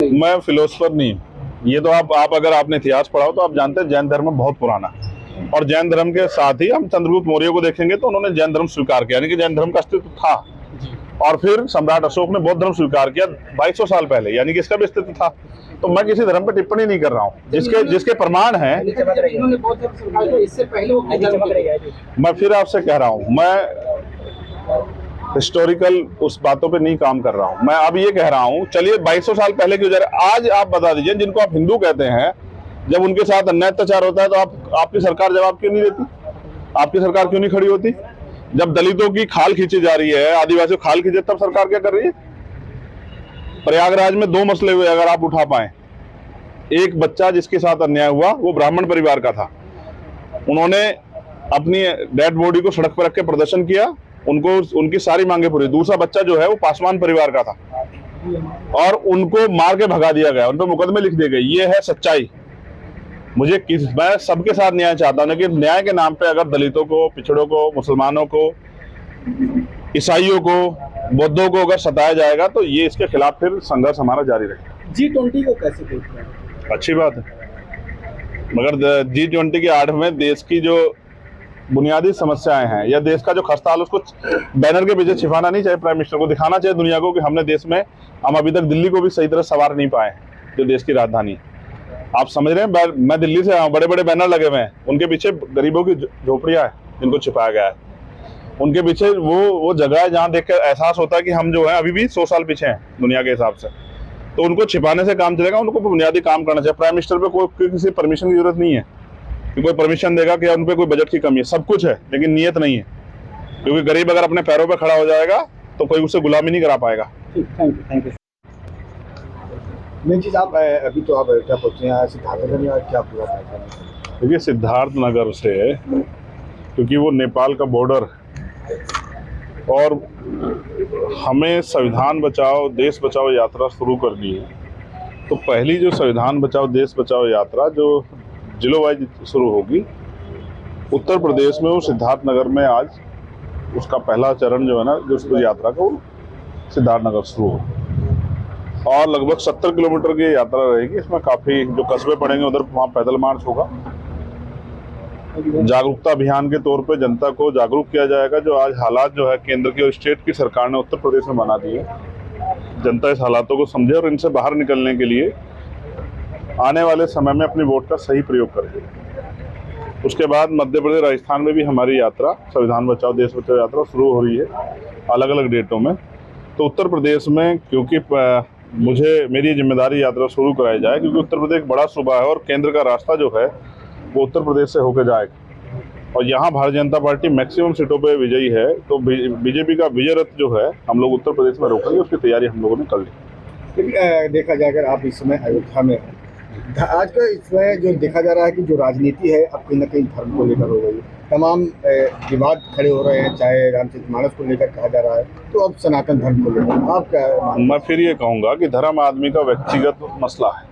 बताइए। मैं फिलोसफर नहीं हूँ। ये तो आप अगर आपने इतिहास पढ़ा हो तो आप जानते हैं जैन धर्म बहुत पुराना, और जैन धर्म के साथ ही हम चंद्रगुप्त मौर्य को देखेंगे तो उन्होंने जैन धर्म स्वीकार किया, यानी कि जैन धर्म का अस्तित्व था। और फिर सम्राट अशोक ने बौद्ध धर्म स्वीकार किया 2200 साल पहले, यानी कि इसका भी अस्तित्व था। तो मैं किसी धर्म पर टिप्पणी नहीं कर रहा हूँ, जिसके प्रमाण है। मैं फिर आपसे कह रहा हूँ, मैं हिस्टोरिकल उस बातों पे नहीं काम कर रहा हूँ। मैं अब ये कह रहा हूँ, चलिए 2200 साल पहले क्यों जा रहे, आज आप बता दीजिए, जिनको आप हिंदू कहते हैं, जब उनके साथ अन्याय अत्याचार होता है तो आपकी सरकार जवाब क्यों नहीं देती? आपकी सरकार क्यों नहीं खड़ी होती? जब दलितों की खाल खींची जा रही है, आदिवासियों खाल खींचे, तब सरकार क्या कर रही है? प्रयागराज में 2 मसले हुए, अगर आप उठा पाए। एक बच्चा जिसके साथ अन्याय हुआ वो ब्राह्मण परिवार का था, उन्होंने अपनी डेड बॉडी को सड़क पर रख के प्रदर्शन किया, उनको उनकी सारी मांगे पूरी। दूसरा बच्चा जो है वो पासवान परिवार का था और उनको मार के भगा दिया गया, उन पर मुकदमे लिख दिए गए। ये है सच्चाई। मैं सबके साथ न्याय चाहता हूं, लेकिन न्याय के नाम पे अगर दलितों को, पिछड़ों को, मुसलमानों को, ईसाइयों को, बौद्धों को अगर सताया जाएगा तो ये इसके खिलाफ फिर संघर्ष हमारा जारी रहेगा। G20 को कैसे देखते हैं? अच्छी बात है, मगर G20 की आड़ में देश की जो बुनियादी समस्याएं हैं या देश का जो खस्ता हाल, उसको बैनर के पीछे छिपाना नहीं चाहिए। प्राइम मिनिस्टर को दिखाना चाहिए दुनिया को कि हमने देश में, हम अभी तक दिल्ली को भी सही तरह सवार नहीं पाए, जो देश की राजधानी। आप समझ रहे हैं, मैं दिल्ली से आया हूं, बड़े बड़े बैनर लगे हुए हैं, उनके पीछे गरीबों की झोपड़ियां है जिनको छिपाया गया है। उनके पीछे वो जगह है जहां देखकर एहसास होता है कि हम जो है अभी भी 100 साल पीछे हैं दुनिया के हिसाब से। तो उनको छिपाने से काम चलेगा, उनको बुनियादी काम करना चाहिए। प्राइम मिनिस्टर पे कोई किसी परमिशन की जरूरत नहीं है कि कोई परमिशन देगा कि उन पे कोई बजट की कमी है। सब कुछ है लेकिन नीयत नहीं है, क्योंकि गरीब अगर अपने पैरों पे खड़ा हो जाएगा तो कोई उसे गुलामी नहीं करा पाएगा। Thank you. जी आप अभी तो आप क्या पूछते हैं, सिद्धार्थनगर में क्या पूरा फैसला? देखिए, सिद्धार्थनगर से, क्योंकि वो नेपाल का बॉर्डर और हमें संविधान बचाओ देश बचाओ यात्रा शुरू करनी है, तो पहली जो संविधान बचाओ देश बचाओ यात्रा जो जिलों वाइज शुरू होगी, उत्तर प्रदेश में वो सिद्धार्थनगर में आज उसका पहला चरण जो है ना, जो उस यात्रा का, वो सिद्धार्थनगर शुरू हो और लगभग 70 किलोमीटर की यात्रा रहेगी। इसमें काफी जो कस्बे पड़ेंगे उधर वहाँ पैदल मार्च होगा। जागरूकता अभियान के तौर पे जनता को जागरूक किया जाएगा। जो आज हालात जो है केंद्र की और स्टेट की सरकार ने उत्तर प्रदेश में बना दिए, जनता इस हालातों को समझे और इनसे बाहर निकलने के लिए आने वाले समय में अपनी वोट का सही प्रयोग करें। उसके बाद मध्य प्रदेश, राजस्थान में भी हमारी यात्रा, संविधान बचाओ देश बचाओ यात्रा शुरू हो रही है अलग अलग डेटों में। तो उत्तर प्रदेश में क्योंकि मेरी जिम्मेदारी यात्रा शुरू कराई जाए, क्योंकि उत्तर प्रदेश एक बड़ा सूबा है और केंद्र का रास्ता जो है वो उत्तर प्रदेश से होकर जाएगा और यहाँ भारतीय जनता पार्टी मैक्सिमम सीटों पे विजयी है। तो बीजेपी का विजय रथ जो है हम लोग उत्तर प्रदेश में रोकेंगे, उसकी तैयारी हम लोगों ने कर ली। देखा जाए, अगर आप इस समय अयोध्या में, आज का इसमें जो देखा जा रहा है कि जो राजनीति है अब कहीं ना कहीं धर्म को लेकर हो गई, तमाम विवाद खड़े हो रहे हैं, चाहे रामचरितमानस को लेकर कहा जा रहा है, तो अब सनातन धर्म को लेकर आप क्या? मैं फिर ये कहूँगा कि धर्म आदमी का व्यक्तिगत मसला है।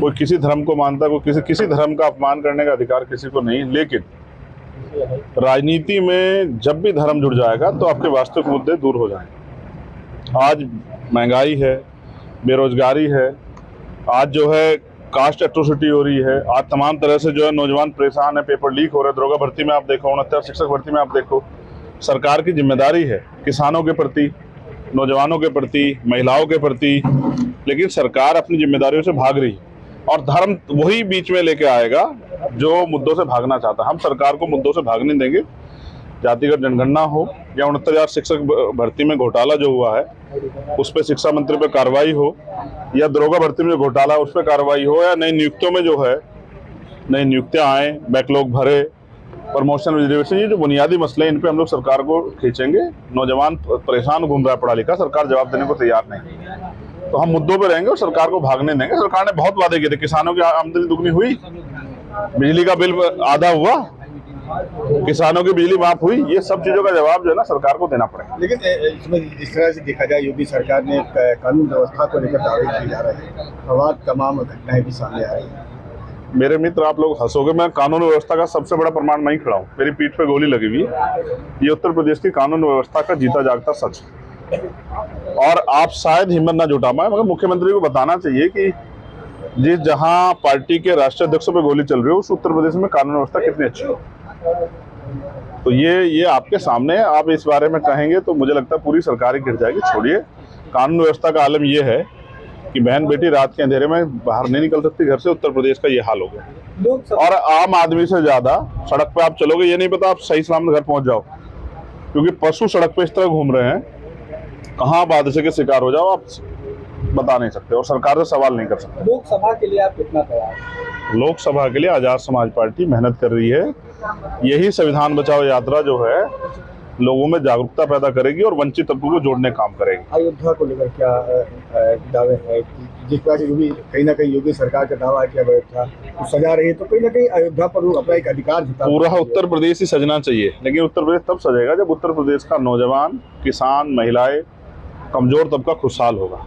कोई किसी धर्म को मानता, कोई किसी धर्म का अपमान करने का अधिकार किसी को नहीं, लेकिन राजनीति में जब भी धर्म जुड़ जाएगा तो आपके वास्तविक मुद्दे दूर हो जाएंगे। आज महंगाई है, बेरोजगारी है, आज जो है कास्ट एट्रोसिटी हो रही है, आज तमाम तरह से जो है नौजवान परेशान है, पेपर लीक हो रहे हैं, दरोगा भर्ती में आप देखो, 69 शिक्षक भर्ती में आप देखो। सरकार की जिम्मेदारी है किसानों के प्रति, नौजवानों के प्रति, महिलाओं के प्रति, लेकिन सरकार अपनी जिम्मेदारियों से भाग रही है और धर्म वही बीच में लेके आएगा जो मुद्दों से भागना चाहता है। हम सरकार को मुद्दों से भागने देंगे। जातिगत जनगणना हो या 69,000 शिक्षक भर्ती में घोटाला जो हुआ है उस पर शिक्षा मंत्री पे कार्रवाई हो, या दरोगा भर्ती में जो घोटाला है उस पर कार्रवाई हो, या नई नियुक्तियों में जो है नई नियुक्तियां आए, बैकलॉग भरे, प्रमोशन रिजर्वेशन, ये जो बुनियादी मसले हैं इन पे हम लोग सरकार को खींचेंगे। नौजवान परेशान घूम रहा है पढ़ा लिखा, सरकार जवाब देने को तैयार नहीं, तो हम मुद्दों पे रहेंगे और सरकार को भागने देंगे। सरकार ने बहुत वादे किए थे, किसानों की आमदनी दुगनी हुई, बिजली का बिल आधा हुआ, किसानों की बिजली माफ हुई, ये सब चीजों का जवाब जो है ना सरकार को देना पड़ेगा। लेकिन इसमें जिस तरह से देखा जाए, योगी सरकार ने कानून व्यवस्था को लेकर दावे किए जा रहे हैं, फवाद तमाम घटनाएं भी सामने आ रही हैं। मेरे मित्र, आप लोग हंसोगे, मैं कानून व्यवस्था का सबसे बड़ा प्रमाण मैं ही खड़ा हूँ, मेरी पीठ पे गोली लगी हुई है। ये उत्तर प्रदेश की कानून व्यवस्था का जीता जागता सच है। और आप शायद हिम्मत ना जुटा पाए, मगर मुख्यमंत्री को बताना चाहिए कि जिस जहां पार्टी के राष्ट्रीय अध्यक्षों पे गोली चल रही हो उस उत्तर प्रदेश में कानून व्यवस्था कितनी अच्छी हो। तो ये आपके सामने है। आप इस बारे में कहेंगे तो मुझे लगता है पूरी सरकार ही गिर जाएगी। छोड़िए, कानून व्यवस्था का आलम ये है कि बहन बेटी रात के अंधेरे में बाहर नहीं निकल सकती घर से। उत्तर प्रदेश का ये हाल हो गया। और आम आदमी से ज्यादा सड़क पे आप चलोगे, ये नहीं पता आप सही सलामत घर पहुंच जाओ, क्योंकि पशु सड़क पे इस तरह घूम रहे हैं, कहाँ आप हादसे के शिकार हो जाओ आप बता नहीं सकते और सरकार से सवाल नहीं कर सकते। लोकसभा के लिए आप कितना तैयार हैं? लोकसभा के लिए आजाद समाज पार्टी मेहनत कर रही है। यही संविधान बचाओ यात्रा जो है लोगों में जागरूकता पैदा करेगी और वंचित तबकों को जोड़ने काम करेगी। अयोध्या को लेकर क्या दावे हैं? जिस तरह से योगी, कहीं ना कहीं योगी सरकार का दावा है कि अयोध्या को सजा रही है, तो कहीं ना कहीं अयोध्या पर वो अपना एक अधिकार जता। पूरा उत्तर प्रदेश ही सजना चाहिए, लेकिन उत्तर प्रदेश तब सजेगा जब उत्तर प्रदेश का नौजवान, किसान, महिलाएं, कमजोर तबका खुशहाल होगा,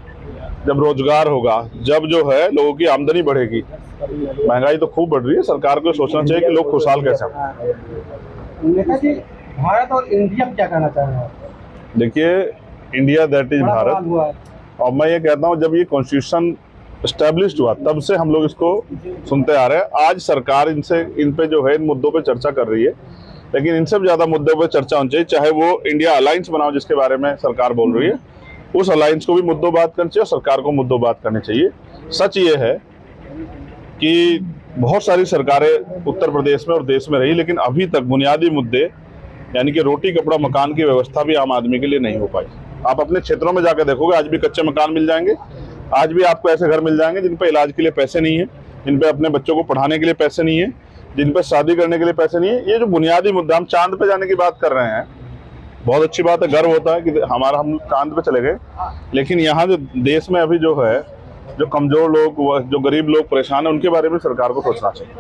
जब रोजगार होगा, जब जो है लोगों की आमदनी बढ़ेगी। महंगाई तो खूब बढ़ रही है, सरकार को सोचना चाहिए कि लोग खुशहाल कैसे हों। भारत और इंडिया क्या कहना चाह रहे हैं? देखिए, इंडिया दैट इज भारत। और मैं ये कहता हूँ जब ये कॉन्स्टिट्यूशन एस्टेब्लिश्ड हुआ तब से हम लोग इसको सुनते आ रहे हैं। आज सरकार इन पे जो है इन मुद्दों पे चर्चा कर रही है, लेकिन इनसे भी ज्यादा मुद्दों पे चर्चा होनी चाहिए। चाहे वो इंडिया अलायंस बनाओ जिसके बारे में सरकार बोल रही है, उस अलायंस को भी मुद्दों बात करनी चाहिए और सरकार को मुद्दों बात करनी चाहिए। सच ये है कि बहुत सारी सरकारें उत्तर प्रदेश में और देश में रही, लेकिन अभी तक बुनियादी मुद्दे यानी कि रोटी कपड़ा मकान की व्यवस्था भी आम आदमी के लिए नहीं हो पाई। आप अपने क्षेत्रों में जाकर देखोगे, आज भी कच्चे मकान मिल जाएंगे, आज भी आपको ऐसे घर मिल जाएंगे जिन पे इलाज के लिए पैसे नहीं है, जिन पे अपने बच्चों को पढ़ाने के लिए पैसे नहीं है, जिन पे शादी करने के लिए पैसे नहीं है। ये जो बुनियादी मुद्दा, हम चांद पे जाने की बात कर रहे हैं, बहुत अच्छी बात है, गर्व होता है कि हम चांद पे चले गए, लेकिन यहाँ जो देश में अभी जो है, जो कमजोर लोग, जो गरीब लोग परेशान है, उनके बारे में सरकार को सोचना चाहिए।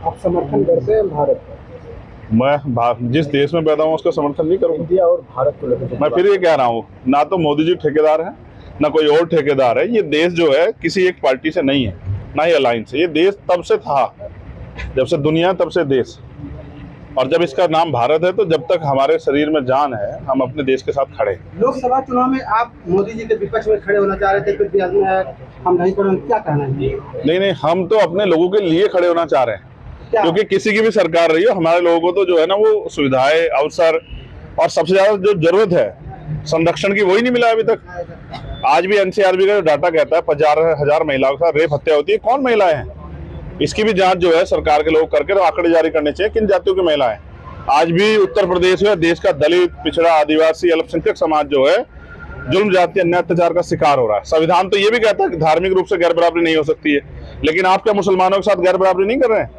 आप समर्थन करते हैं भारत का? मैं जिस देश में पैदा हूँ उसका समर्थन नहीं करूँगा। इंडिया और भारत को लेकर मैं फिर ये कह रहा हूँ, ना तो मोदी जी ठेकेदार हैं, ना कोई और ठेकेदार है। ये देश जो है किसी एक पार्टी से नहीं है, ना ही अलायंस से। ये देश तब से था, जब से दुनिया तब से देश, और जब इसका नाम भारत है तो जब तक हमारे शरीर में जान है हम अपने देश के साथ खड़े। लोकसभा चुनाव में आप मोदी जी के विपक्ष में खड़े होना चाह रहे थे, फिर भी हम नहीं करेंगे, क्या कहना है? नहीं, हम तो अपने लोगों के लिए खड़े होना चाह रहे हैं, क्योंकि किसी की भी सरकार रही हो, हमारे लोगों को तो जो है ना वो सुविधाएं, अवसर और सबसे ज्यादा जो जरूरत है संरक्षण की, वही नहीं मिला अभी तक। आज भी एनसीआरबी का जो डाटा कहता है 50,000 महिलाओं का रेप हत्या होती है। कौन महिलाएं हैं? इसकी भी जांच जो है सरकार के लोग करके आंकड़े जारी करने चाहिए, किन जातियों की महिलाएं। आज भी उत्तर प्रदेश में देश का दलित, पिछड़ा, आदिवासी, अल्पसंख्यक समाज जो है जुल्म, जाति, अन्याय, अत्याचार का शिकार हो रहा है। संविधान तो ये भी कहता है कि धार्मिक रूप से गैर बराबरी नहीं हो सकती है, लेकिन आप क्या मुसलमानों के साथ गैर बराबरी नहीं कर रहे हैं?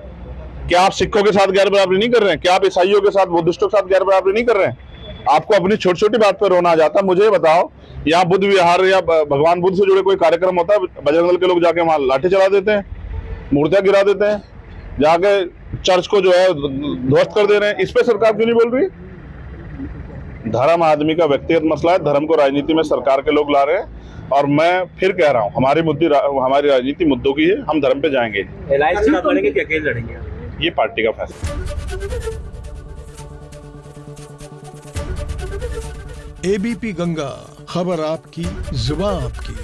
क्या आप सिखों के साथ गैर बराबरी नहीं कर रहे हैं? क्या आप ईसाइयों के साथ, बुद्धिस्टों के साथ गैर बराबरी नहीं कर रहे हैं? आपको अपनी छोटी छोटी बात पर रोना आ जाता है। मुझे बताओ, यहाँ बुद्ध विहार या भगवान बुद्ध से जुड़े कोई कार्यक्रम होता है, बजरंग दल के लोग जाके वहां लाठी चला देते हैं, मूर्तियां गिरा देते हैं, जाके चर्च को जो है ध्वस्त कर दे रहे हैं। इस पे सरकार क्यों नहीं बोल रही? धर्म आदमी का व्यक्तिगत मसला है, धर्म को राजनीति में सरकार के लोग ला रहे हैं। और मैं फिर कह रहा हूँ, हमारी राजनीति मुद्दों की है, हम धर्म पे जाएंगे। ये पार्टी का फैसला। एबीपी गंगा, खबर आपकी, जुबान आपकी।